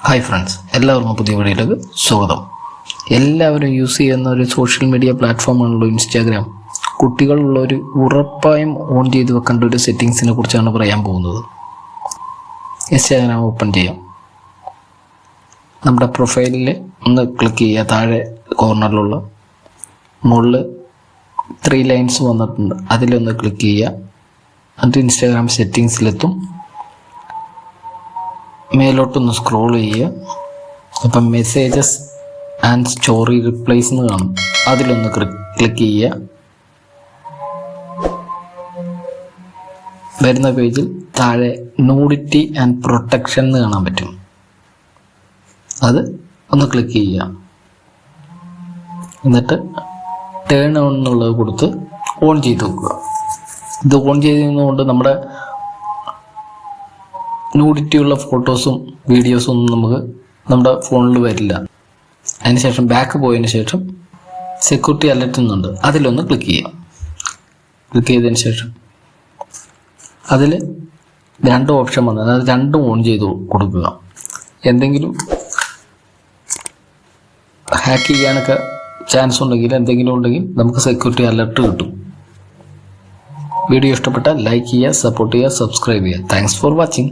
Hi friends, എല്ലാവർക്കും പുതിയ വീഡിയോയിലേക്ക് സ്വാഗതം. എല്ലാവരും യൂസ് ചെയ്യുന്ന ഒരു സോഷ്യൽ മീഡിയ പ്ലാറ്റ്ഫോമാണല്ലോ ഇൻസ്റ്റാഗ്രാം. കുട്ടികളുള്ളവർ ഉറപ്പായും ഓൺ ചെയ്ത് വെക്കേണ്ട ഒരു സെറ്റിങ്സിനെ കുറിച്ചാണ് പറയാൻ പോകുന്നത്. ഇൻസ്റ്റാഗ്രാം ഓപ്പൺ ചെയ്യാം. നമ്മുടെ പ്രൊഫൈലിൽ ഒന്ന് ക്ലിക്ക് ചെയ്യുക. താഴെ കോർണറിലുള്ള മുകളിൽ 3 ലൈൻസ് വന്നിട്ടുണ്ട്, അതിലൊന്ന് ക്ലിക്ക് ചെയ്യുക. എന്നിട്ട് ഇൻസ്റ്റാഗ്രാം സെറ്റിങ്സിലെത്തും. മേലോട്ടൊന്ന് സ്ക്രോൾ ചെയ്യുക. അപ്പം മെസ്സേജസ് ആൻഡ് സ്റ്റോറി റിപ്ലൈസ് എന്ന് കാണും, അതിലൊന്ന് ക്ലിക്ക് ചെയ്യുക. വരുന്ന പേജിൽ താഴെ നൂഡിറ്റി ആൻഡ് പ്രൊട്ടക്ഷൻ എന്ന് കാണാൻ പറ്റും, അത് ഒന്ന് ക്ലിക്ക് ചെയ്യുക. എന്നിട്ട് ടേൺ ഓൺ എന്നുള്ളത് കൊടുത്ത് ഓൺ ചെയ്ത് വെക്കുക. ഇത് ഓൺ ചെയ്യുന്നതുകൊണ്ട് നമ്മുടെ നൂഡിറ്റിയുള്ള ഫോട്ടോസും വീഡിയോസും ഒന്നും നമുക്ക് നമ്മുടെ ഫോണിൽ വരില്ല. അതിനുശേഷം ബാക്ക് പോയതിന് ശേഷം സെക്യൂരിറ്റി അലർട്ട് എന്നുണ്ട്, അതിലൊന്ന് ക്ലിക്ക് ചെയ്യാം. ക്ലിക്ക് ചെയ്തതിന് ശേഷം അതിൽ 2 ഓപ്ഷൻ വന്നു, അതായത് 2 ഓൺ ചെയ്ത് കൊടുക്കുക. എന്തെങ്കിലും ഹാക്ക് ചെയ്യാനൊക്കെ ചാൻസ് ഉണ്ടെങ്കിൽ, എന്തെങ്കിലും ഉണ്ടെങ്കിൽ നമുക്ക് സെക്യൂരിറ്റി അലർട്ട് കിട്ടും. വീഡിയോ ഇഷ്ടപ്പെട്ടാൽ ലൈക്ക് ചെയ്യുക, സപ്പോർട്ട് ചെയ്യുക, സബ്സ്ക്രൈബ് ചെയ്യുക. Thanks for watching.